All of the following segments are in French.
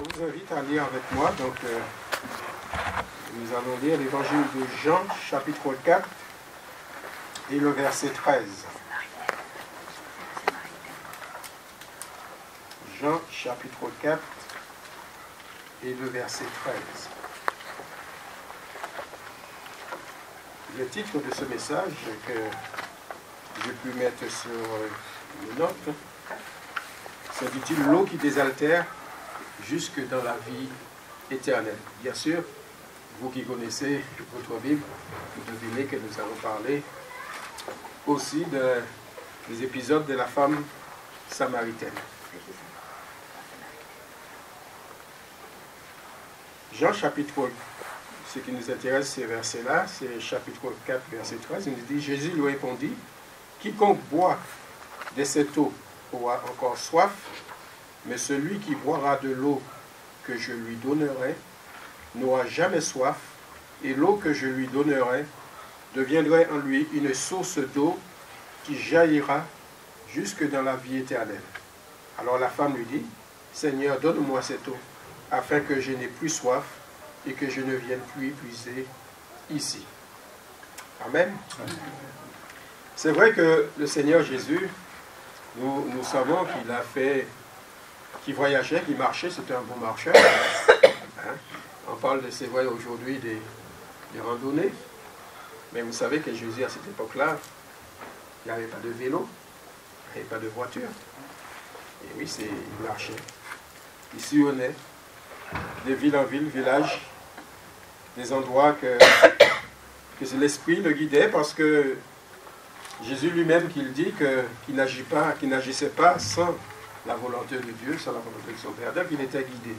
Je vous invite à lire avec moi. Donc, nous allons lire l'évangile de Jean, chapitre 4, et le verset 13. Jean, chapitre 4, et le verset 13. Le titre de ce message que j'ai pu mettre sur les notes, s'intitule « L'eau qui désaltère jusque dans la vie éternelle ». Bien sûr, vous qui connaissez votre Bible, vous devinez que nous allons parler aussi des épisodes de la femme samaritaine. Jean chapitre, ce qui nous intéresse ces versets-là, c'est chapitre 4, verset 13, il nous dit, Jésus lui répondit, quiconque boit de cette eau aura encore soif, mais celui qui boira de l'eau que je lui donnerai n'aura jamais soif, et l'eau que je lui donnerai deviendra en lui une source d'eau qui jaillira jusque dans la vie éternelle. Alors la femme lui dit, Seigneur, donne-moi cette eau, afin que je n'ai plus soif et que je ne vienne plus épuiser ici. Amen. C'est vrai que le Seigneur Jésus, nous savons qu'il voyageait, qu'il marchait, c'était un bon marcheur. Hein? On parle, c'est vrai, aujourd'hui des randonnées. Mais vous savez que Jésus, à cette époque-là, il n'y avait pas de vélo, il n'y avait pas de voiture. Et oui, il marchait. Il sillonnait de ville en ville, village, des endroits que l'Esprit le guidait, parce que Jésus lui-même qu'il dit qu'il n'agissait pas sans la volonté de Dieu, sans la volonté de son Père. Donc il était guidé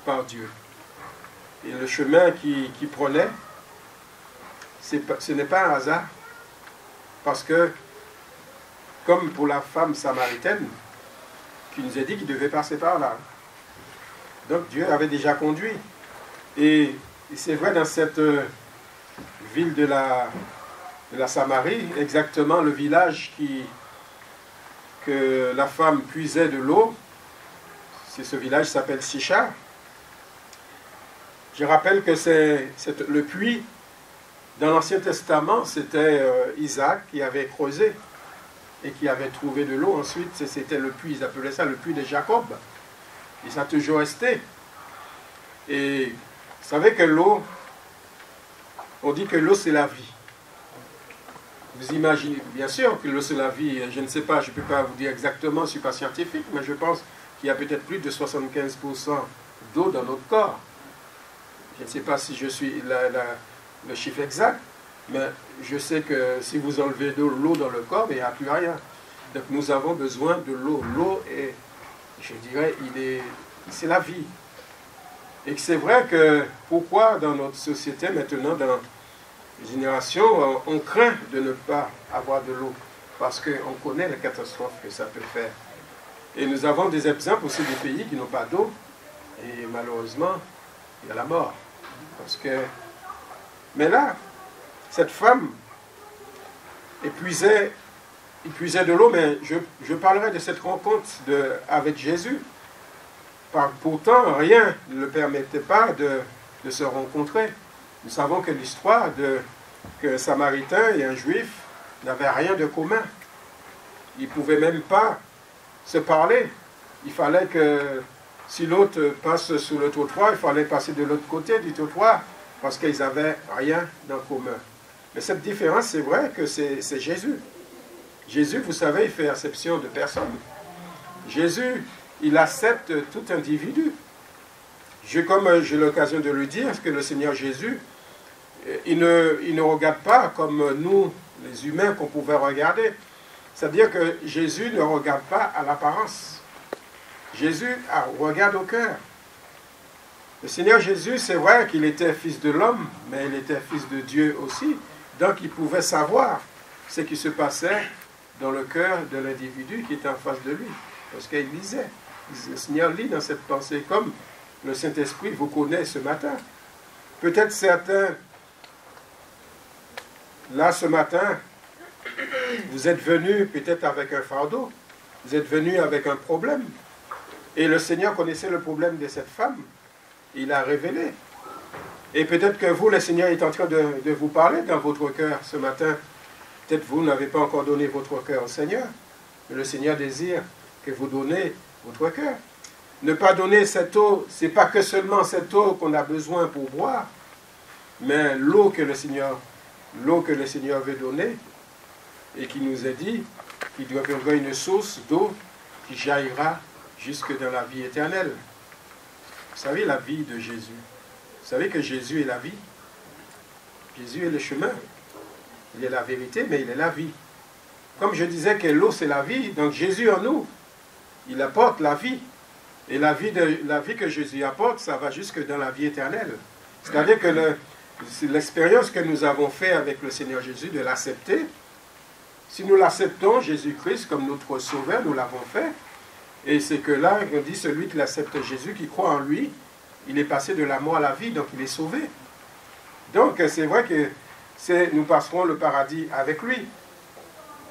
par Dieu. Et le chemin qu'il prenait, ce n'est pas un hasard. Parce que, comme pour la femme samaritaine, qui nous a dit qu'il devait passer par là. Donc Dieu avait déjà conduit. Et c'est vrai, dans cette ville de la Samarie, exactement le village que la femme puisait de l'eau, ce village s'appelle Sichar. Je rappelle que le puits, dans l'Ancien Testament, c'était Isaac qui avait creusé et qui avait trouvé de l'eau. Ensuite, c'était le puits, ils appelaient ça le puits de Jacob. Et ça a toujours resté. Et vous savez que l'eau, on dit que l'eau c'est la vie. Vous imaginez, bien sûr que l'eau c'est la vie, je ne sais pas, je ne peux pas vous dire exactement, je ne suis pas scientifique, mais je pense qu'il y a peut-être plus de 75% d'eau dans notre corps. Je ne sais pas si je suis le chiffre exact, mais je sais que si vous enlevez de l'eau dans le corps, il n'y a plus rien. Donc nous avons besoin de l'eau. L'eau est, je dirais, c'est la vie. Et c'est vrai que pourquoi dans notre société maintenant, dans les générations, on craint de ne pas avoir de l'eau, parce qu'on connaît les catastrophes que ça peut faire. Et nous avons des exemples aussi des pays qui n'ont pas d'eau, et malheureusement, il y a la mort. Mais là, cette femme épuisait de l'eau, mais je parlerai de cette rencontre avec Jésus. Pourtant, rien ne le permettait pas de se rencontrer. Nous savons que l'histoire qu'un Samaritain et un Juif n'avaient rien de commun. Ils ne pouvaient même pas se parler. Il fallait que, si l'autre passe sur le trottoir, il fallait passer de l'autre côté du trottoir, parce qu'ils n'avaient rien en commun. Mais cette différence, c'est vrai que c'est Jésus. Jésus, vous savez, il fait exception de personne. Jésus, il accepte tout individu. Comme j'ai l'occasion de le dire, que le Seigneur Jésus, il ne regarde pas comme nous, les humains, qu'on pouvait regarder. C'est-à-dire que Jésus ne regarde pas à l'apparence. Jésus regarde au cœur. Le Seigneur Jésus, c'est vrai qu'il était fils de l'homme, mais il était fils de Dieu aussi. Donc il pouvait savoir ce qui se passait dans le cœur de l'individu qui était en face de lui. Parce qu'il lisait. Le Seigneur lit dans cette pensée, comme le Saint-Esprit vous connaît ce matin. Peut-être certains, là ce matin, vous êtes venus peut-être avec un fardeau, vous êtes venus avec un problème. Et le Seigneur connaissait le problème de cette femme. Il a révélé. Et peut-être que vous, le Seigneur est en train de vous parler dans votre cœur ce matin. Peut-être vous n'avez pas encore donné votre cœur au Seigneur. Mais le Seigneur désire que vous donnez votre cœur. Ne pas donner cette eau, ce n'est pas que seulement cette eau qu'on a besoin pour boire, mais l'eau que le Seigneur veut donner et qui nous a dit qu'il doit y avoir une source d'eau qui jaillira jusque dans la vie éternelle. Vous savez la vie de Jésus. Vous savez que Jésus est la vie. Jésus est le chemin. Il est la vérité, mais il est la vie. Comme je disais que l'eau c'est la vie, donc Jésus en nous, il apporte la vie. Et la vie que Jésus apporte, ça va jusque dans la vie éternelle. C'est-à-dire que l'expérience que nous avons faite avec le Seigneur Jésus, de l'accepter, si nous l'acceptons, Jésus-Christ, comme notre Sauveur, nous l'avons fait. Et c'est que là, on dit, celui qui accepte Jésus, qui croit en lui, il est passé de la mort à la vie, donc il est sauvé. Donc c'est vrai que nous passerons le paradis avec lui.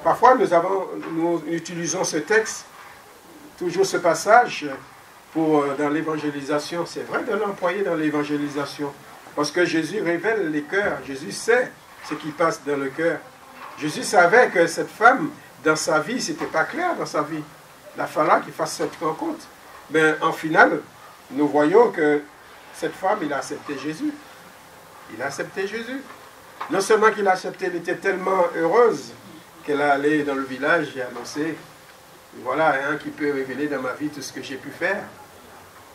Parfois, nous utilisons ce texte, toujours ce passage, dans l'évangélisation. C'est vrai de l'employer dans l'évangélisation. Parce que Jésus révèle les cœurs. Jésus sait ce qui passe dans le cœur. Jésus savait que cette femme, dans sa vie, ce n'était pas clair dans sa vie. Il a fallu qu'il fasse cette rencontre. Mais en final, nous voyons que cette femme, il a accepté Jésus. Il a accepté Jésus. Non seulement qu'il a accepté, elle était tellement heureuse qu'elle est allée dans le village et annoncé, voilà un qui peut révéler dans ma vie tout ce que j'ai pu faire.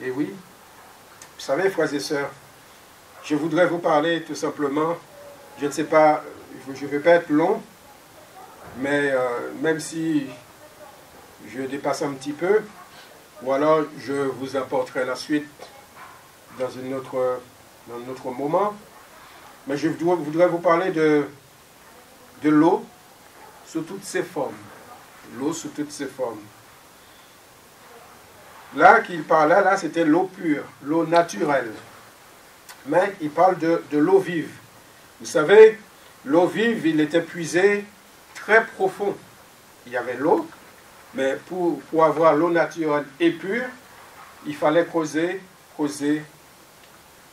Et oui, vous savez, frères et sœurs, je voudrais vous parler tout simplement, je ne sais pas, je ne vais pas être long, mais même si je dépasse un petit peu, ou alors je vous apporterai la suite dans un autre moment, mais je voudrais vous parler de l'eau sous toutes ses formes. L'eau sous toutes ses formes. Là qu'il parlait, là c'était l'eau pure, l'eau naturelle. Mais il parle de l'eau vive. Vous savez, l'eau vive, il était puisé très profond. Il y avait l'eau, mais pour avoir l'eau naturelle et pure, il fallait creuser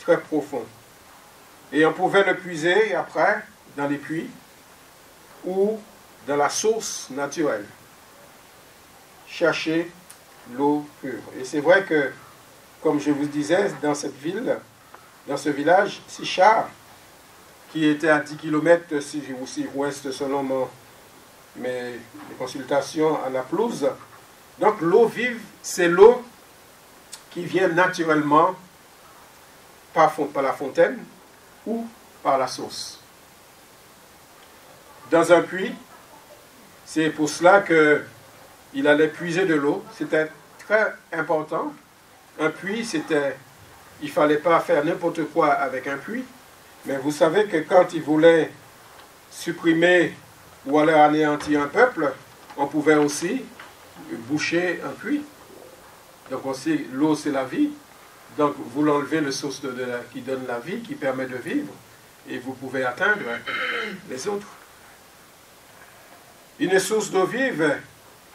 très profond. Et on pouvait le puiser après dans les puits ou dans la source naturelle. Chercher l'eau pure. Et c'est vrai que, comme je vous disais, dans cette ville, dans ce village, Sichar, qui était à 10 km ouest selon mes consultations à Naplouse, donc l'eau vive, c'est l'eau qui vient naturellement par la fontaine ou par la source. Dans un puits, c'est pour cela qu'il allait puiser de l'eau. C'était très important. Un puits, il ne fallait pas faire n'importe quoi avec un puits. Mais vous savez que quand il voulait supprimer ou aller anéantir un peuple, on pouvait aussi boucher un puits. Donc on sait, l'eau c'est la vie. Donc vous l'enlevez le source qui donne la vie, qui permet de vivre, et vous pouvez atteindre les autres. Une source d'eau vive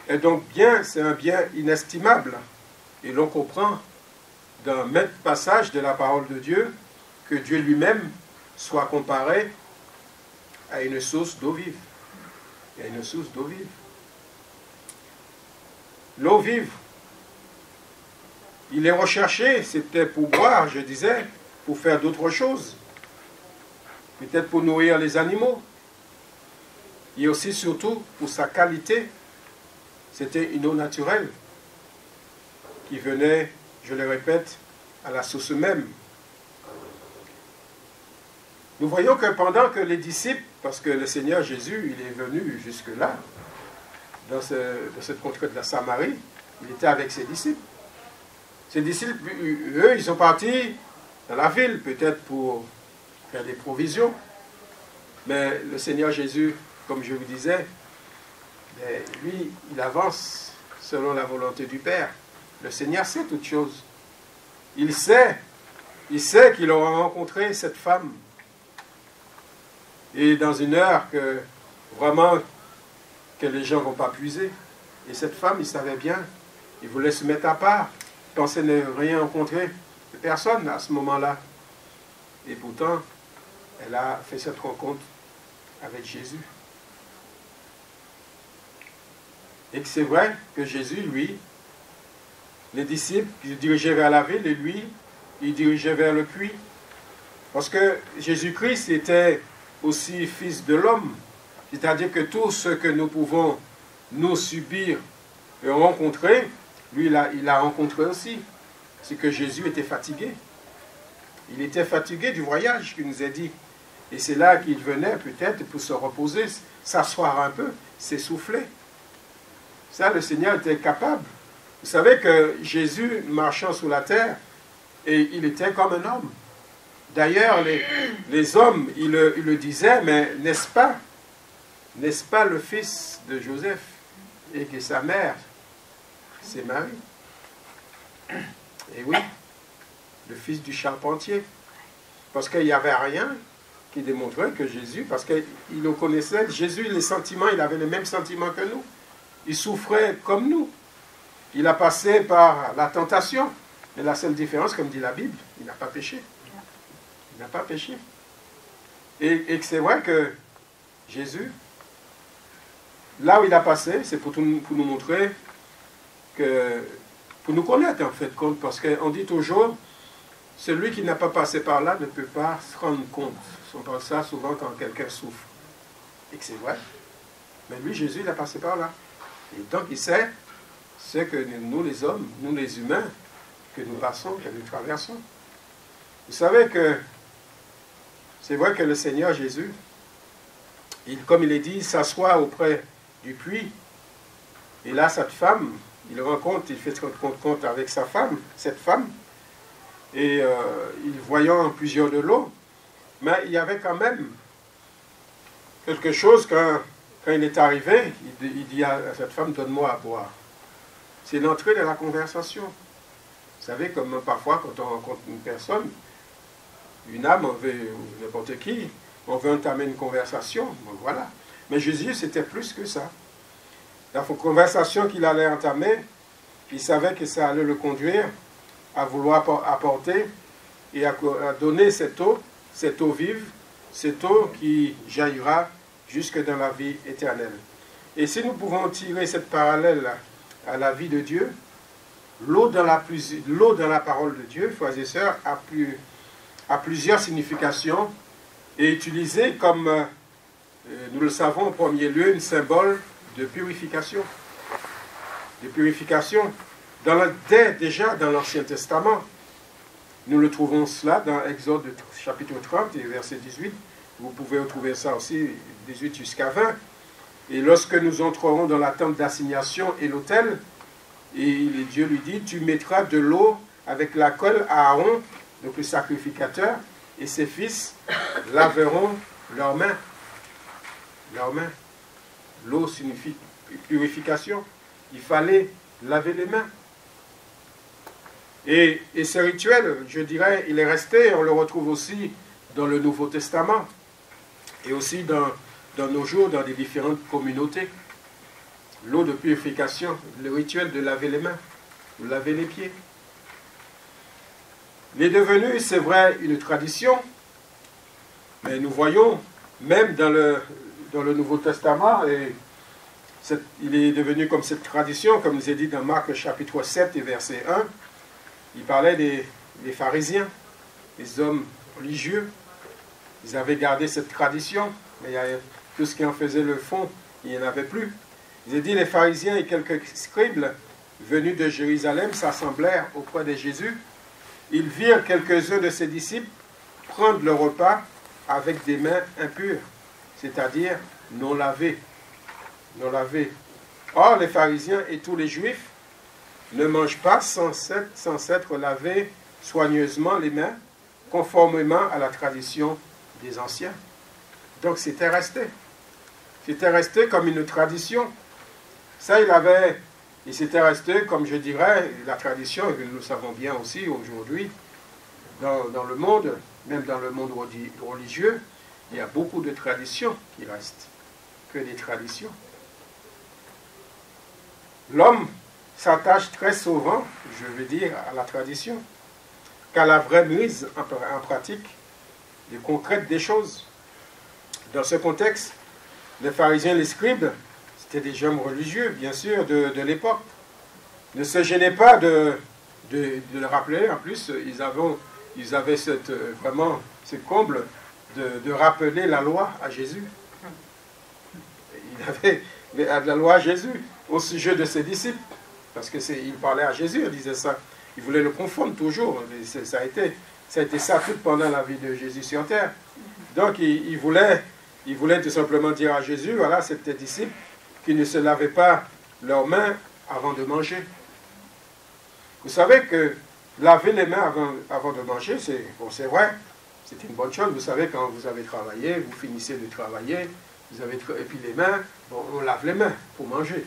est donc c'est un bien inestimable. Et l'on comprend dans maintes passages de la parole de Dieu que Dieu lui-même soit comparé à une source d'eau vive. Il y a une source d'eau vive. L'eau vive, il est recherché, c'était pour boire, je disais, pour faire d'autres choses. Peut-être pour nourrir les animaux. Et aussi, surtout, pour sa qualité. C'était une eau naturelle qui venait, je le répète, à la source même. Nous voyons que pendant que les disciples, parce que le Seigneur Jésus, il est venu jusque-là, dans cette contrée de la Samarie, il était avec ses disciples. Ses disciples, eux, ils sont partis dans la ville, peut-être pour faire des provisions. Mais le Seigneur Jésus, comme je vous disais, lui, il avance selon la volonté du Père. Le Seigneur sait toutes choses. Il sait qu'il aura rencontré cette femme. Et dans une heure que les gens ne vont pas puiser. Et cette femme, il savait bien, il voulait se mettre à part. pensait ne rien rencontrer de personne à ce moment-là. Et pourtant, elle a fait cette rencontre avec Jésus. Et que c'est vrai que Jésus, lui, les disciples, ils dirigeaient vers la ville et lui, il dirigeait vers le puits. Parce que Jésus-Christ était aussi fils de l'homme. C'est-à-dire que tout ce que nous pouvons nous subir et rencontrer, lui, il a rencontré aussi. C'est que Jésus était fatigué. Il était fatigué du voyage qu'il nous a dit. Et c'est là qu'il venait peut-être pour se reposer, s'asseoir un peu, s'essouffler. Ça, le Seigneur était capable. Vous savez que Jésus, marchant sur la terre, et il était comme un homme. D'ailleurs, les hommes, ils le disaient, mais n'est-ce pas le fils de Joseph et que sa mère, c'est Marie? Et oui, le fils du charpentier. Parce qu'il n'y avait rien qui démontrait que Jésus, parce qu'il le connaissait, Jésus, les sentiments, il avait les mêmes sentiments que nous. Il souffrait comme nous. Il a passé par la tentation. Mais la seule différence, comme dit la Bible, il n'a pas péché. Il n'a pas péché. Et c'est vrai que Jésus, là où il a passé, c'est pour nous montrer que, pour nous connaître en fait compte, parce qu'on dit toujours, celui qui n'a pas passé par là ne peut pas se rendre compte. On parle ça souvent quand quelqu'un souffre. Et que c'est vrai. Mais lui, Jésus, il a passé par là. Et donc il sait ce que nous les hommes, nous les humains, que nous passons, que nous traversons. Vous savez que c'est vrai que le Seigneur Jésus, comme il est dit, s'assoit auprès du puits. Et là, cette femme, il fait se compte avec sa femme, cette femme. Et il voyant plusieurs de l'eau, mais il y avait quand même quelque chose quand il est arrivé, il dit à cette femme, donne-moi à boire. C'est l'entrée de la conversation. Vous savez, comme parfois, quand on rencontre une personne, une âme, on veut, n'importe qui, on veut entamer une conversation, bon, voilà. Mais Jésus, c'était plus que ça. La conversation qu'il allait entamer, il savait que ça allait le conduire à vouloir apporter et à donner cette eau vive, cette eau qui jaillira jusque dans la vie éternelle. Et si nous pouvons tirer cette parallèle à la vie de Dieu, l'eau dans la parole de Dieu, frères et sœurs, a plusieurs significations et utilisée comme, nous le savons en premier lieu, un symbole de purification. De purification. Déjà dans l'Ancien Testament, nous le trouvons cela dans Exode chapitre 30 et verset 18. Vous pouvez retrouver ça aussi, 18 jusqu'à 20. Et lorsque nous entrerons dans la tente d'assignation et l'autel, et Dieu lui dit, tu mettras de l'eau avec laquelle Aaron, donc le sacrificateur, et ses fils laveront leurs mains. Leurs mains. L'eau signifie purification. Il fallait laver les mains. Et ce rituel, je dirais, il est resté, on le retrouve aussi dans le Nouveau Testament, et aussi dans nos jours, dans les différentes communautés. L'eau de purification, le rituel de laver les mains, de laver les pieds. Il est devenu, c'est vrai, une tradition, mais nous voyons, même dans le Nouveau Testament, il est devenu comme cette tradition, comme nous est dit dans Marc chapitre 7 et verset 1, il parlait des pharisiens, des hommes religieux. Ils avaient gardé cette tradition, mais tout ce qui en faisait le fond, il n'y en avait plus. Il a dit, les pharisiens et quelques scribes venus de Jérusalem s'assemblèrent auprès de Jésus. Ils virent quelques-uns de ses disciples prendre le repas avec des mains impures, c'est-à-dire non lavées. Non lavées. Or, les pharisiens et tous les juifs ne mangent pas sans s'être lavés soigneusement les mains, conformément à la tradition des anciens. Donc c'était resté. C'était resté comme une tradition. Ça, il s'était resté, comme je dirais, la tradition, et nous le savons bien aussi aujourd'hui, dans le monde, même dans le monde religieux, il y a beaucoup de traditions qui restent, que des traditions. L'homme, s'attache très souvent, je veux dire, à la tradition, qu'à la vraie mise en pratique et concrète des choses. Dans ce contexte, les pharisiens et les scribes, c'était des gens religieux, bien sûr, de l'époque, ne se gênaient pas de le rappeler. En plus, ils avaient vraiment ce comble de rappeler la loi à Jésus. Il avait la loi à Jésus au sujet de ses disciples, parce qu'il parlait à Jésus, il disait ça. Il voulait le confondre toujours. Ça a été ça tout pendant la vie de Jésus sur terre. Donc, il voulait tout simplement dire à Jésus, voilà, c'est tes disciples qui ne se lavaient pas leurs mains avant de manger. Vous savez que laver les mains avant de manger, c'est vrai, c'est une bonne chose. Vous savez, quand vous avez travaillé, vous finissez de travailler, et puis les mains, bon, on lave les mains pour manger.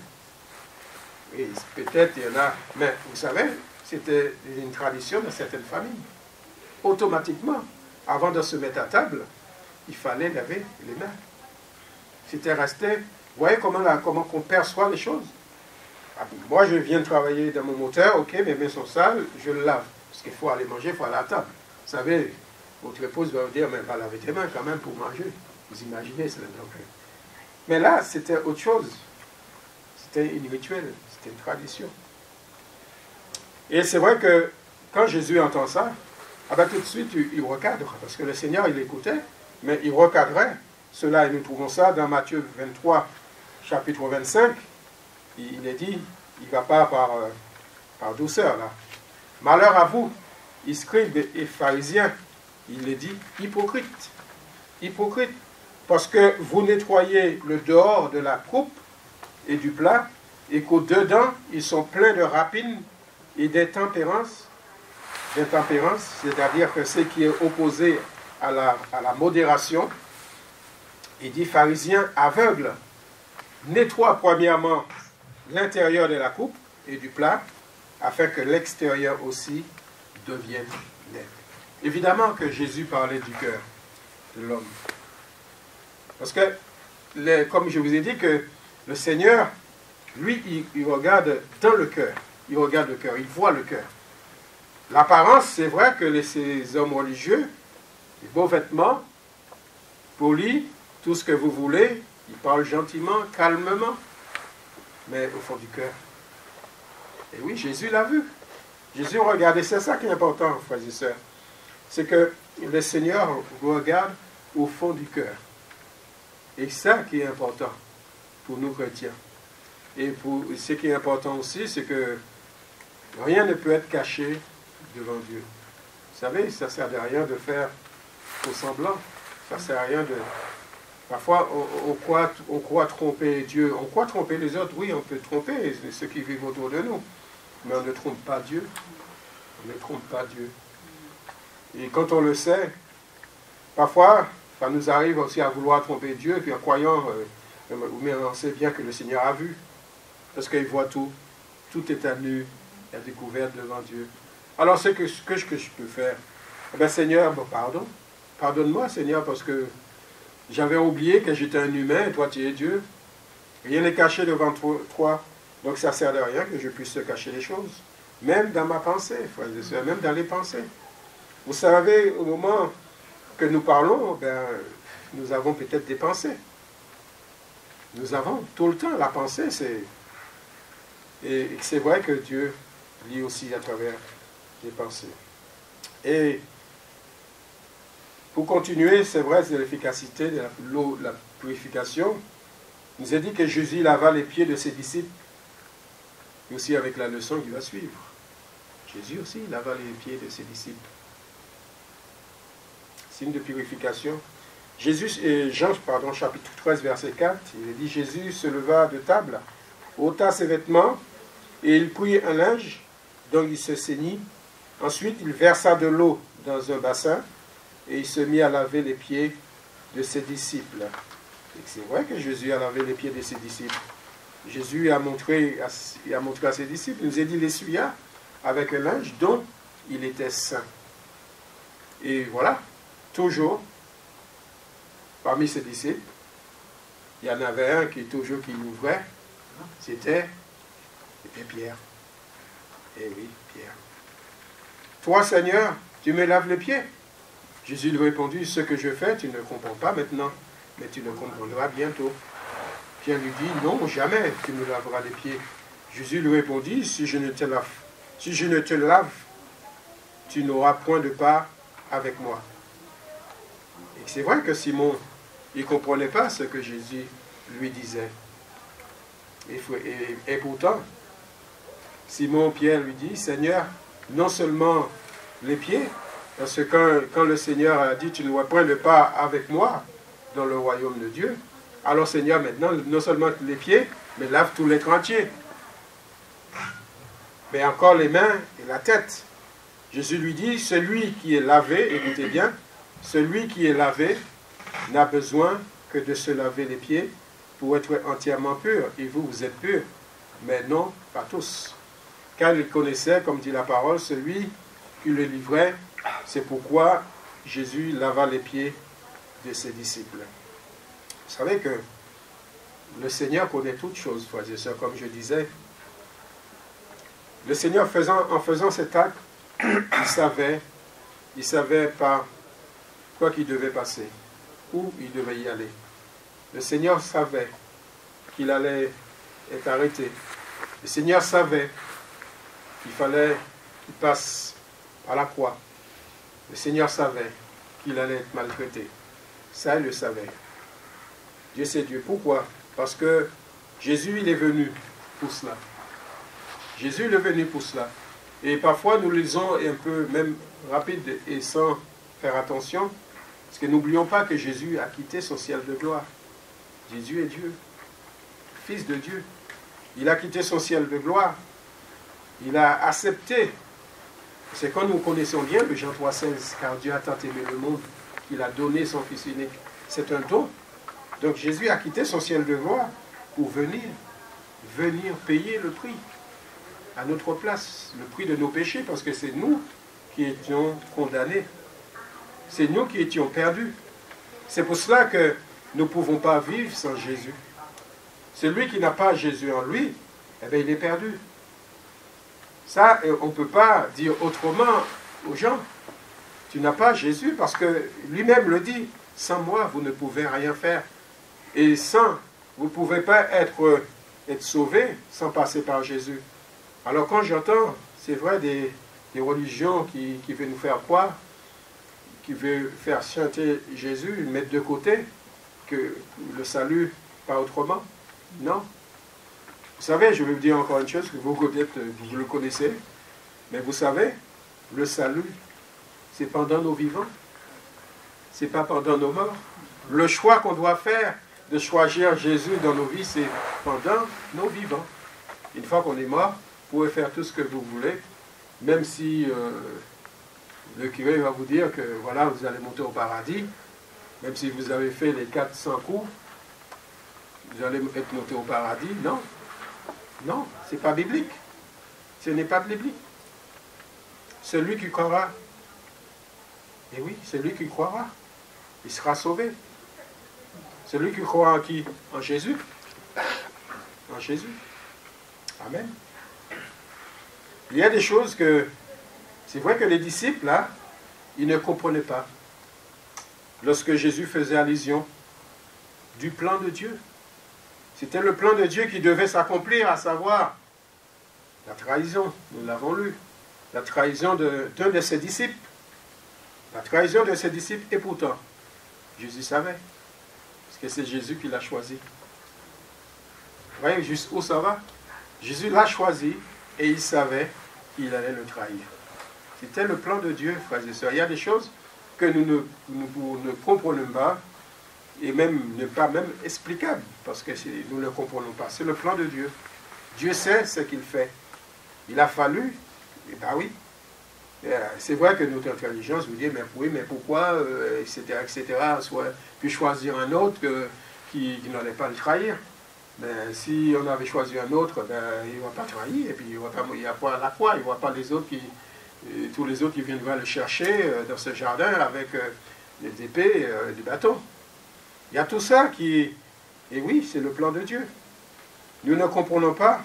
Et peut-être il y en a, mais vous savez, c'était une tradition de certaines familles. Automatiquement, avant de se mettre à table, il fallait laver les mains. C'était resté. Vous voyez comment on perçoit les choses. Moi, je viens de travailler dans mon moteur, ok, mes mains sont sales, je le lave. Parce qu'il faut aller manger, il faut aller à la table. Vous savez, votre épouse va vous dire, mais va laver tes mains quand même pour manger. Vous imaginez cela. Mais là, c'était autre chose. C'était une rituel, c'était une tradition. Et c'est vrai que quand Jésus entend ça, tout de suite, il recadre. Parce que le Seigneur, il écoutait, mais il recadrait cela. Et nous trouvons ça dans Matthieu 23, chapitre 25. Il est dit, il ne va pas par douceur, là. Malheur à vous, scribes et pharisiens, il est dit, hypocrites. Hypocrites. Parce que vous nettoyez le dehors de la coupe et du plat, et qu'au-dedans, ils sont pleins de rapines et d'intempérance. D'intempérance, c'est-à-dire que ce qui est opposé à la modération. Il dit, pharisiens aveugles, nettoie premièrement l'intérieur de la coupe et du plat, afin que l'extérieur aussi devienne net. Évidemment que Jésus parlait du cœur de l'homme. Parce que, comme je vous ai dit, que le Seigneur, lui, il regarde dans le cœur. Il regarde le cœur, il voit le cœur. L'apparence, c'est vrai que ces hommes religieux, les beaux vêtements, polis, tout ce que vous voulez, ils parlent gentiment, calmement, mais au fond du cœur. Et oui, Jésus l'a vu. Jésus regardait, c'est ça qui est important, frères et sœurs. C'est que le Seigneur regarde au fond du cœur. Et c'est ça qui est important pour nous chrétiens. Et ce qui est important aussi, c'est que rien ne peut être caché devant Dieu. Vous savez, ça ne sert à rien de faire faux semblant. Ça ne sert à rien de... Parfois, on croit tromper Dieu. On croit tromper les autres. Oui, on peut tromper ceux qui vivent autour de nous. Mais on ne trompe pas Dieu. On ne trompe pas Dieu. Et quand on le sait, parfois, ça nous arrive aussi à vouloir tromper Dieu, et puis en croyant, mais on sait bien que le Seigneur a vu. Parce qu'il voit tout. Tout est à nu, à découvert devant Dieu. Alors, ce que je peux faire, eh bien, Seigneur, bon, pardon. Pardonne-moi, Seigneur, parce que j'avais oublié que j'étais un humain et toi, tu es Dieu. Rien n'est caché devant toi. Donc, ça ne sert à rien que je puisse te cacher les choses. Même dans ma pensée, frères et sœurs, même dans les pensées. Vous savez, au moment que nous parlons, ben, nous avons peut-être des pensées. Nous avons tout le temps la pensée. Et c'est vrai que Dieu lit aussi à travers les pensées. Et pour continuer, c'est vrai, c'est l'efficacité de l'eau, la purification. Il nous a dit que Jésus lava les pieds de ses disciples. Et aussi avec la leçon qui va suivre. Jésus aussi lava les pieds de ses disciples. Signe de purification. Jean, chapitre 13, verset 4, il dit, Jésus se leva de table, ôta ses vêtements, et il prit un linge, donc il se ceignit. Ensuite, il versa de l'eau dans un bassin, et il se mit à laver les pieds de ses disciples. Et c'est vrai que Jésus a lavé les pieds de ses disciples. Jésus a montré à ses disciples, il nous a dit, l'essuya avec un linge dont il était saint. Et voilà, toujours, parmi ses disciples, il y en avait un qui l'ouvrait, c'était Pierre. Eh oui, Pierre. Toi, Seigneur, tu me laves les pieds. Jésus lui répondit, ce que je fais, tu ne comprends pas maintenant, mais tu le comprendras bientôt. Pierre lui dit, non, jamais tu me laveras les pieds. Jésus lui répondit, si je ne te lave, tu n'auras point de part avec moi. Et c'est vrai que Simon, il ne comprenait pas ce que Jésus lui disait. Et pourtant, Simon Pierre lui dit, Seigneur, non seulement les pieds, parce que quand le Seigneur a dit, tu n'auras point de part avec moi dans le royaume de Dieu, alors Seigneur, maintenant, non seulement les pieds, mais lave tout l'être entier. Mais encore les mains et la tête. Jésus lui dit, celui qui est lavé, écoutez bien, celui qui est lavé n'a besoin que de se laver les pieds pour être entièrement pur. Et vous, vous êtes purs, mais non, pas tous. Car il connaissait, comme dit la parole, celui qui le livrait. C'est pourquoi Jésus lava les pieds de ses disciples. Vous savez que le Seigneur connaît toutes choses, frères et sœurs, comme je disais. Le Seigneur, en faisant cet acte, il savait par quoi qu'il devait passer, où il devait y aller. Le Seigneur savait qu'il allait être arrêté. Le Seigneur savait qu'il fallait qu'il passe par la croix. Le Seigneur savait qu'il allait être maltraité. Ça, il le savait. Dieu c'est Dieu. Pourquoi? Parce que Jésus, il est venu pour cela. Jésus, il est venu pour cela. Et parfois, nous lisons un peu, même rapide et sans faire attention, parce que n'oublions pas que Jésus a quitté son ciel de gloire. Jésus est Dieu, Fils de Dieu. Il a quitté son ciel de gloire. Il a accepté. C'est quand nous connaissons bien le Jean 3,16, car Dieu a tant aimé le monde qu'il a donné son Fils unique. C'est un don. Donc Jésus a quitté son ciel de gloire pour venir payer le prix à notre place, le prix de nos péchés, parce que c'est nous qui étions condamnés. C'est nous qui étions perdus. C'est pour cela que nous ne pouvons pas vivre sans Jésus. Celui qui n'a pas Jésus en lui, eh bien, il est perdu. Ça, on ne peut pas dire autrement aux gens. Tu n'as pas Jésus parce que lui-même le dit. Sans moi, vous ne pouvez rien faire. Et vous ne pouvez pas être sauvé sans passer par Jésus. Alors quand j'entends, c'est vrai, des religions qui veulent nous faire croire, qui veulent faire chanter Jésus, le mettre de côté, que le salut, pas autrement. Non. Vous savez, je vais vous dire encore une chose, que vous peut-être vous le connaissez, mais vous savez, le salut, c'est pendant nos vivants. C'est pas pendant nos morts. Le choix qu'on doit faire de choisir Jésus dans nos vies, c'est pendant nos vivants. Une fois qu'on est mort, vous pouvez faire tout ce que vous voulez, même si le curé va vous dire que voilà, vous allez monter au paradis, même si vous avez fait les 400 coups, vous allez être monté au paradis. Non, non, ce n'est pas biblique. Ce n'est pas biblique. Celui qui croira, et oui, celui qui croira, il sera sauvé. Celui qui croit en qui? En Jésus. En Jésus. Amen. Il y a des choses que, c'est vrai que les disciples, là, ils ne comprenaient pas. Lorsque Jésus faisait allusion du plan de Dieu. C'était le plan de Dieu qui devait s'accomplir, à savoir la trahison, nous l'avons lu, la trahison d'un de ses disciples. La trahison de ses disciples, et pourtant, Jésus savait, parce que c'est Jésus qui l'a choisi. Vous voyez jusqu'où ça va? Jésus l'a choisi, et il savait qu'il allait le trahir. C'était le plan de Dieu, frères et sœurs. Il y a des choses que nous ne comprenons pas, et même ne pas même explicables, parce que nous ne le comprenons pas. C'est le plan de Dieu. Dieu sait ce qu'il fait. Il a fallu, et ben oui, c'est vrai que notre intelligence vous dit, mais oui, mais pourquoi, etc., soit puis choisir un autre qui n'allait pas le trahir. Mais si on avait choisi un autre, ben, il ne va pas trahir, et puis il n'y a pas la croix, il ne voit pas les autres tous les autres qui viendraient le chercher dans ce jardin avec des épées, des bâtons. Il y a tout ça et oui, c'est le plan de Dieu. Nous ne comprenons pas.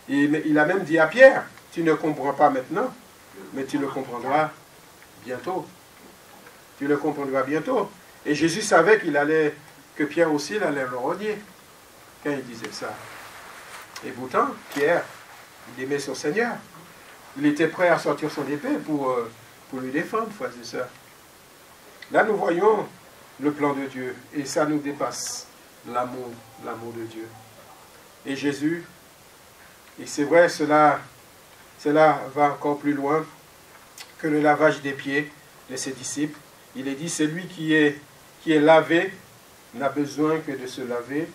Il a même dit à Pierre, Tu ne comprends pas maintenant, mais tu le comprendras bientôt. Tu le comprendras bientôt. Et Jésus savait que Pierre aussi, il allait le renier quand il disait ça. Et pourtant, Pierre, il aimait son Seigneur. Il était prêt à sortir son épée pour lui défendre, frères et sœurs. Là, nous voyons le plan de Dieu. Et ça nous dépasse l'amour de Dieu. Et Jésus, et c'est vrai, cela va encore plus loin que le lavage des pieds de ses disciples. Il est dit, celui qui est lavé n'a besoin que de se laver.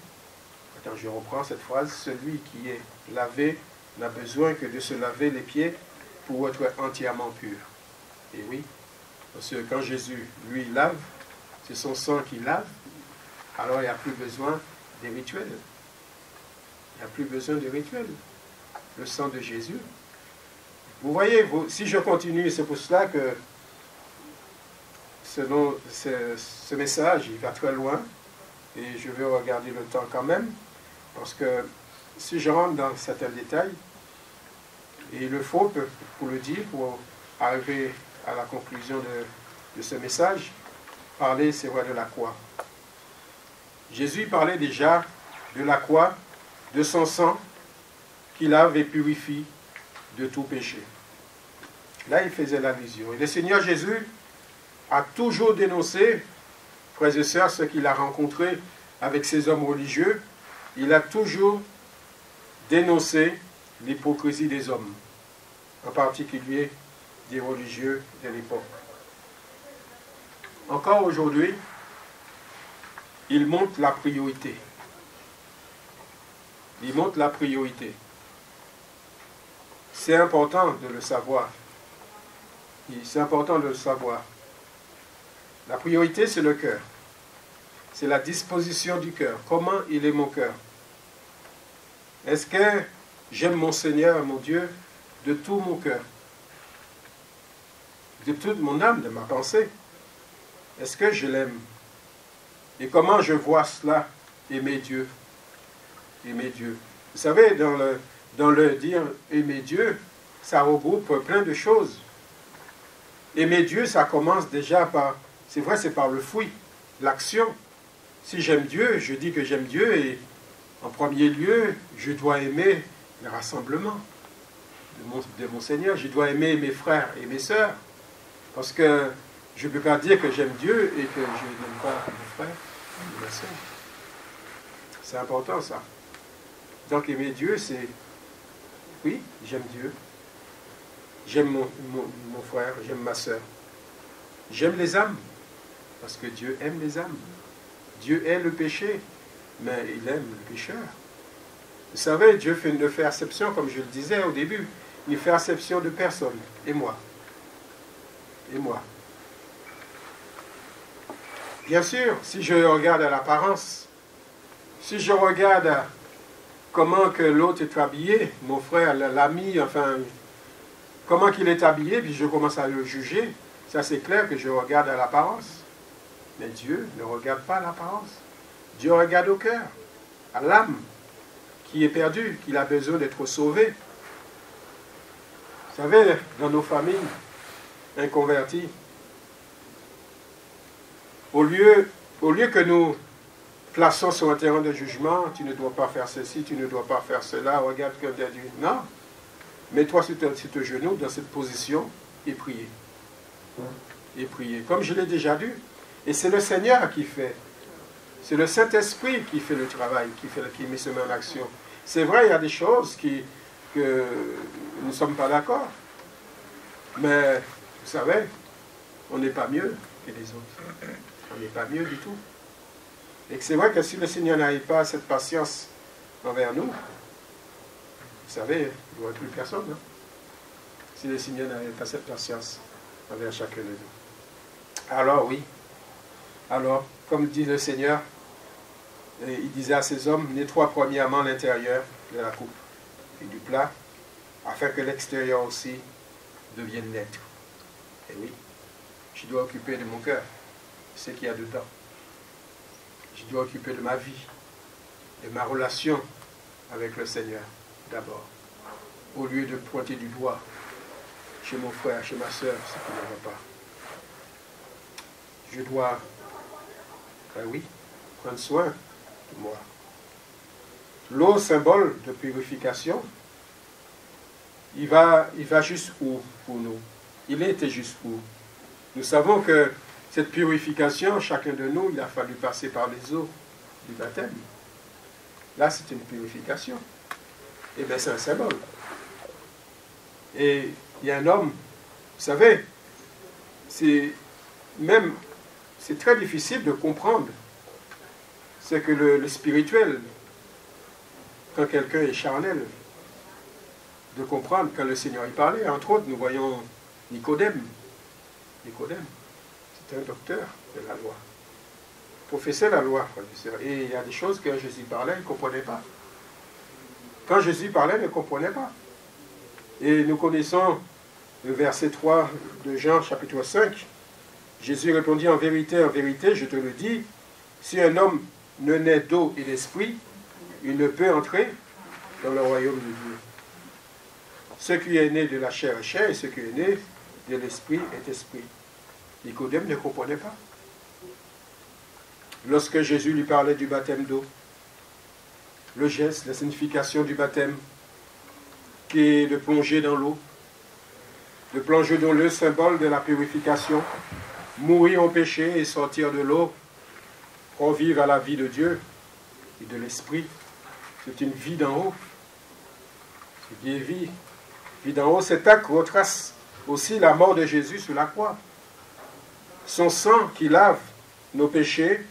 Attends, je reprends cette phrase. Celui qui est lavé n'a besoin que de se laver les pieds pour être entièrement pur. Et oui, parce que quand Jésus, lui, lave, c'est son sang qui lave, alors il n'y a plus besoin des rituels. Il n'y a plus besoin de rituels. Le sang de Jésus. Vous voyez, si je continue, c'est pour cela que ce message, il va très loin, et je vais regarder le temps quand même, parce que si je rentre dans certains détails, et il le faut pour le dire, pour arriver à la conclusion de ce message, parler, c'est vrai, de la croix. Jésus parlait déjà de la croix, de son sang, qui lave et purifie de tout péché. Là, il faisait l'allusion. Et le Seigneur Jésus a toujours dénoncé, frères et sœurs, ce qu'il a rencontré avec ces hommes religieux. Il a toujours dénoncé l'hypocrisie des hommes, en particulier des religieux de l'époque. Encore aujourd'hui, il montre la priorité. Il montre la priorité. C'est important de le savoir. C'est important de le savoir. La priorité, c'est le cœur. C'est la disposition du cœur. Comment il est mon cœur? Est-ce que j'aime mon Seigneur, mon Dieu, de tout mon cœur? De toute mon âme, de ma pensée? Est-ce que je l'aime? Et comment je vois cela? Aimer Dieu. Aimer Dieu. Vous savez, dans le dire aimer Dieu, ça regroupe plein de choses. Aimer Dieu, ça commence déjà par, c'est vrai, c'est par le fruit, l'action. Si j'aime Dieu, je dis que j'aime Dieu et en premier lieu, je dois aimer le rassemblement de mon Seigneur. Je dois aimer mes frères et mes sœurs. Parce que je ne peux pas dire que j'aime Dieu et que je n'aime pas mes frères et mes sœurs. C'est important ça. Donc aimer Dieu, c'est, oui, j'aime Dieu. J'aime mon frère, j'aime ma sœur. J'aime les âmes, parce que Dieu aime les âmes. Dieu hait le péché, mais il aime le pécheur. Vous savez, Dieu ne fait exception, comme je le disais au début, il fait exception de personne, et moi. Et moi. Bien sûr, si je regarde à l'apparence, si je regarde à comment que l'autre est habillé, mon frère, l'ami, enfin, comment qu'il est habillé, puis je commence à le juger, ça c'est clair que je regarde à l'apparence. Mais Dieu ne regarde pas l'apparence. Dieu regarde au cœur, à l'âme qui est perdue, qui a besoin d'être sauvée. Vous savez, dans nos familles inconverties, au lieu que nous plaçons sur un terrain de jugement, tu ne dois pas faire ceci, tu ne dois pas faire cela, regarde que Dieu dit. Non, mets-toi sur tes genoux dans cette position et priez. Et priez, comme je l'ai déjà dit. Et c'est le Seigneur qui fait. C'est le Saint-Esprit qui fait le travail, qui met ce en action. C'est vrai, il y a des choses que nous ne sommes pas d'accord. Mais, vous savez, on n'est pas mieux que les autres. On n'est pas mieux du tout. Et c'est vrai que si le Seigneur n'arrive pas à cette patience envers nous, vous savez, il n'y aurait plus personne. Hein? Si le Seigneur n'avait pas cette patience envers chacun de nous. Alors oui. Alors, comme dit le Seigneur, il disait à ces hommes, nettoie premièrement l'intérieur de la coupe et du plat, afin que l'extérieur aussi devienne net. Et oui, je dois occuper de mon cœur ce qu'il y a dedans. Je dois occuper de ma vie, de ma relation avec le Seigneur d'abord. au lieu de pointer du doigt chez mon frère, chez ma soeur, ce qui ne va pas. Je dois, ben oui, prendre soin de moi. L'eau, symbole de purification, il va jusqu'où pour nous? Il était jusqu'où? Nous savons que cette purification, chacun de nous, il a fallu passer par les eaux du baptême. Là, c'est une purification. Et bien, c'est un symbole. Et il y a un homme, vous savez, c'est très difficile de comprendre. C'est que le spirituel, quand quelqu'un est charnel, de comprendre quand le Seigneur y parlait. Entre autres, nous voyons Nicodème. Nicodème, c'est un docteur de la loi. Professeur de la loi, frère. Et il y a des choses que Jésus parlait, il ne comprenait pas. Quand Jésus parlait, il ne comprenait pas. Et nous connaissons le verset 3 de Jean, chapitre 5. Jésus répondit, en vérité, je te le dis, si un homme ne naît d'eau et d'esprit, il ne peut entrer dans le royaume de Dieu. Ce qui est né de la chair est chair, et ce qui est né de l'esprit est esprit. Nicodème ne comprenait pas. Lorsque Jésus lui parlait du baptême d'eau, le geste, la signification du baptême, qui est de plonger dans l'eau, de plonger dans le symbole de la purification, mourir au péché et sortir de l'eau, pour vivre à la vie de Dieu et de l'esprit. C'est une vie d'en haut. C'est qui est vie. Vie d'en haut, cet acte retrace aussi la mort de Jésus sur la croix. Son sang qui lave nos péchés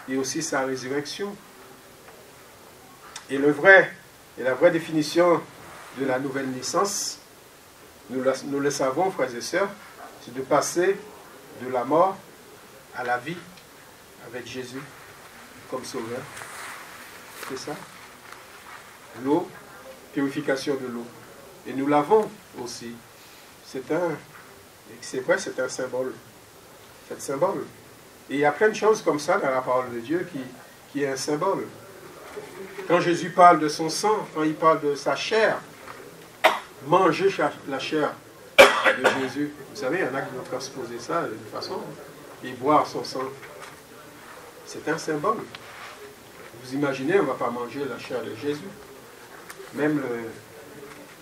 et aussi sa résurrection. Et la vraie définition de la nouvelle naissance, nous le savons, frères et sœurs, c'est de passer de la mort à la vie avec Jésus comme sauveur. C'est ça. L'eau, purification de l'eau. Et nous l'avons aussi. C'est vrai, c'est un symbole. C'est un symbole. Et il y a plein de choses comme ça dans la parole de Dieu qui est un symbole. Quand Jésus parle de son sang, quand il parle de sa chair, manger la chair de Jésus. Vous savez, il y en a qui vont transposer ça de toute façon. Et boire son sang. C'est un symbole. Vous imaginez, on ne va pas manger la chair de Jésus.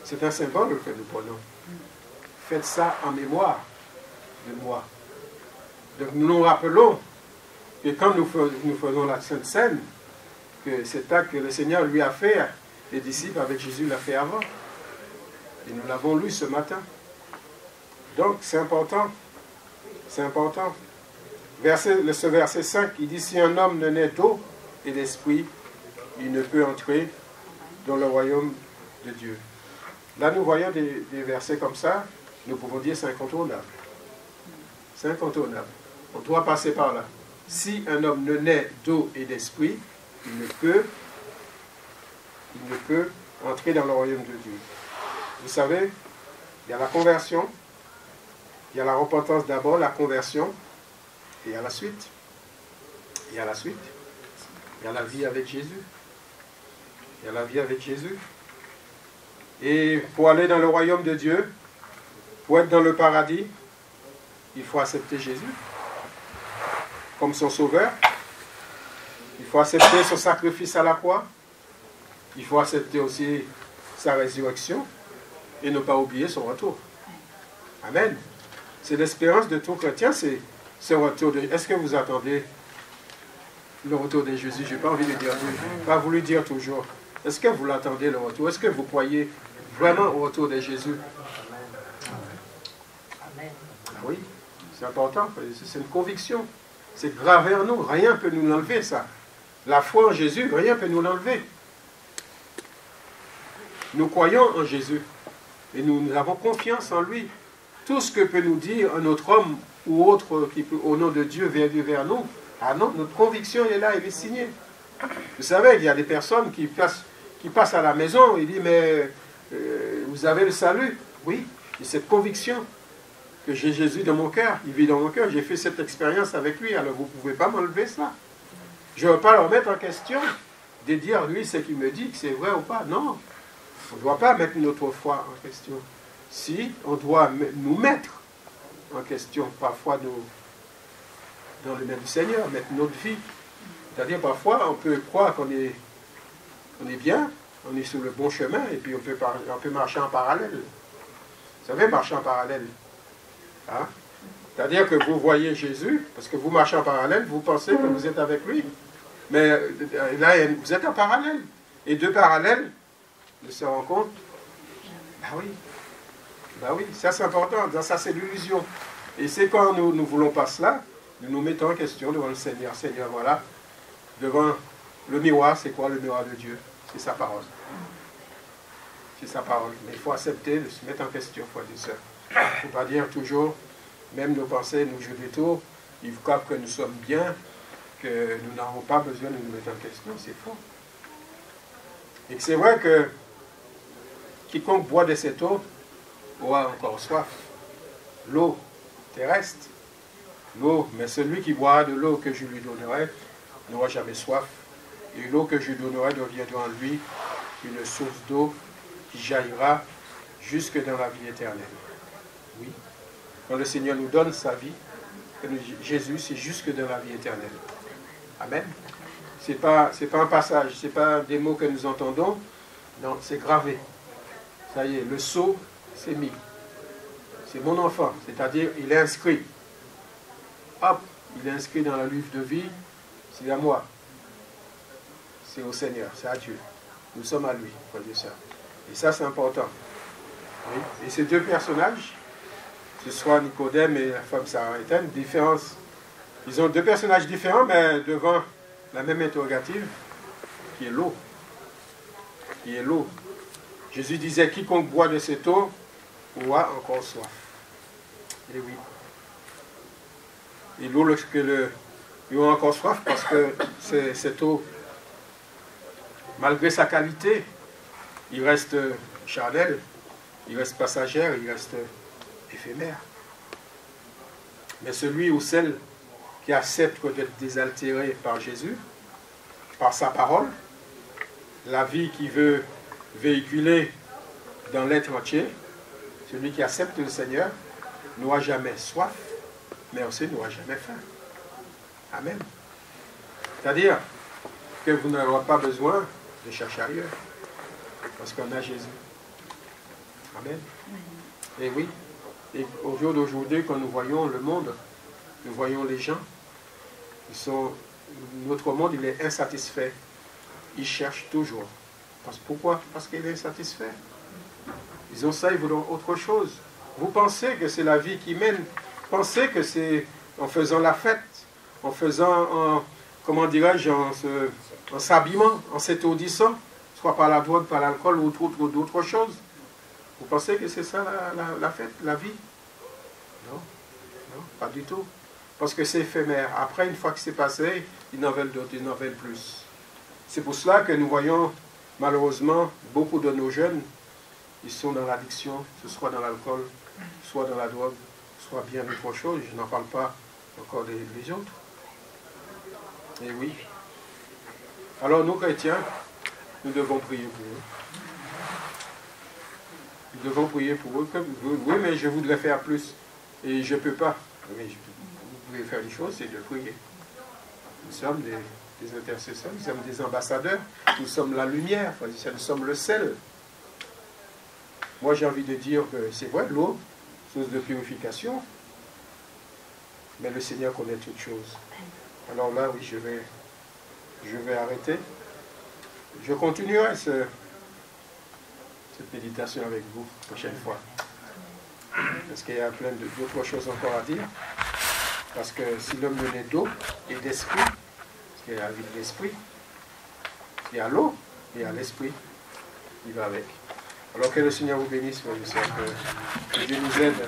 C'est un symbole que nous prenons. Faites ça en mémoire de moi. Donc nous nous rappelons que quand nous faisons la Sainte Seine, que cet acte que le Seigneur lui a fait, les disciples avec Jésus l'a fait avant. Et nous l'avons lu ce matin. Donc c'est important. C'est important. Ce verset 5, il dit, si un homme ne naît d'eau et d'esprit, il ne peut entrer dans le royaume de Dieu. Là, nous voyons des versets comme ça, nous pouvons dire c'est incontournable. C'est incontournable. On doit passer par là. Si un homme ne naît d'eau et d'esprit, il ne peut entrer dans le royaume de Dieu. Vous savez, il y a la conversion, il y a la repentance d'abord, la conversion, et il y a la suite. Il y a la suite. Il y a la vie avec Jésus. Il y a la vie avec Jésus. Et pour aller dans le royaume de Dieu, pour être dans le paradis, il faut accepter Jésus comme son sauveur. Il faut accepter son sacrifice à la croix. Il faut accepter aussi sa résurrection et ne pas oublier son retour. Amen. C'est l'espérance de tout chrétien, c'est ce retour de... Est-ce que vous attendez le retour de Jésus? Je n'ai pas envie de dire, pas voulu dire toujours. Est-ce que vous l'attendez le retour? Est-ce que vous croyez vraiment au retour de Jésus? Amen. Oui, c'est important, c'est une conviction. C'est gravé en nous, rien ne peut nous l'enlever ça. La foi en Jésus, rien ne peut nous l'enlever. Nous croyons en Jésus et nous avons confiance en lui. Tout ce que peut nous dire un autre homme ou autre qui peut, au nom de Dieu vers nous, ah non, notre conviction est là, elle est signée. Vous savez, il y a des personnes qui passent à la maison et disent, mais vous avez le salut? Oui, j'ai cette conviction que j'ai Jésus dans mon cœur, il vit dans mon cœur, j'ai fait cette expérience avec lui, alors vous ne pouvez pas m'enlever ça. Je ne veux pas leur mettre en question, de dire, lui, ce qu'il me dit, que c'est vrai ou pas. Non, On ne doit pas mettre notre foi en question. Si, on doit nous mettre en question, parfois dans le nom du Seigneur, mettre notre vie. C'est-à-dire, parfois, on peut croire qu'on est bien, on est sur le bon chemin, et puis on peut marcher en parallèle. Vous savez, marcher en parallèle. Hein? C'est-à-dire que vous voyez Jésus, parce que vous marchez en parallèle, vous pensez que vous êtes avec lui. Mais là, vous êtes en parallèle. Et deux parallèles ne se rencontrent. Ben oui, ça c'est important, ça c'est l'illusion. Et c'est quand nous ne voulons pas cela, nous nous mettons en question devant le Seigneur. Seigneur, voilà, devant le miroir, c'est quoi le miroir de Dieu? C'est sa parole. C'est sa parole. Mais il faut accepter de se mettre en question, frères et sœurs. Il ne faut pas dire toujours, même nos pensées nous jouent des tours, ils croient que nous sommes bien, que nous n'avons pas besoin de nous mettre en question, c'est faux. Et c'est vrai que quiconque boit de cette eau aura encore soif. L'eau terrestre, l'eau, mais celui qui boira de l'eau que je lui donnerai n'aura jamais soif. Et l'eau que je lui donnerai deviendra en lui une source d'eau qui jaillira jusque dans la vie éternelle. Oui. Quand le Seigneur nous donne sa vie, Jésus, c'est jusque dans la vie éternelle. Amen. C'est pas un passage, c'est pas des mots que nous entendons. Non, c'est gravé. Ça y est, le sceau, c'est mis. C'est mon enfant, c'est-à-dire, il est inscrit. Hop, il est inscrit dans le livre de vie, c'est à moi. C'est au Seigneur, c'est à Dieu. Nous sommes à lui, frères et sœurs. Et ça, c'est important. Oui. Et ces deux personnages, ce soit Nicodème et la femme samaritaine, différence. Ils ont deux personnages différents, mais devant la même interrogative, qui est l'eau. Qui est l'eau. Jésus disait, quiconque boit de cette eau aura encore soif. Et oui. Et l'eau, ils ont encore soif parce que cette eau, malgré sa qualité, il reste charnel, il reste passagère, il reste éphémère. Mais celui ou celle qui accepte d'être désaltéré par Jésus, par sa parole, la vie qu'il veut véhiculer dans l'être entier, celui qui accepte le Seigneur n'aura jamais soif, mais aussi n'aura jamais faim. Amen. C'est-à-dire que vous n'aurez pas besoin de chercher ailleurs, parce qu'on a Jésus. Amen. Et oui, et au jour d'aujourd'hui, quand nous voyons le monde, nous voyons les gens, notre monde, il est insatisfait. Il cherche toujours. Pourquoi? Parce qu'il est insatisfait. Ils ont ça, ils veulent autre chose. Vous pensez que c'est la vie qui mène. Pensez que c'est en faisant la fête, en faisant, comment dirais-je, en s'habillant, en s'étourdissant, soit par la drogue, par l'alcool ou d'autres choses. Vous pensez que c'est ça la fête, la vie? Non, non, pas du tout. Parce que c'est éphémère. Après, une fois que c'est passé, ils n'en veulent d'autres, ils n'en veulent plus. C'est pour cela que nous voyons, malheureusement, beaucoup de nos jeunes, ils sont dans l'addiction, ce soit dans l'alcool, soit dans la drogue, soit bien autre chose. Je n'en parle pas encore des autres. Et oui. Alors, nous, chrétiens, nous devons prier pour eux. Nous devons prier pour eux. Oui, mais je voudrais faire plus. Et je ne peux pas. Mais vous pouvez faire une chose, c'est de prier. Nous sommes des intercesseurs, nous sommes des ambassadeurs, nous sommes la lumière, nous sommes le sel. Moi, j'ai envie de dire que c'est vrai, l'eau, source de purification, mais le Seigneur connaît toutes choses. Alors là, oui, je vais arrêter. Je continuerai cette méditation avec vous la prochaine fois. Parce qu'il y a plein d'autres choses encore à dire. Parce que si l'homme ne naît d'eau et d'esprit, parce qu'il y a la vie de l'esprit, il y a l'eau et il y a l'esprit, il va avec. Alors que le Seigneur vous bénisse, que Dieu nous aide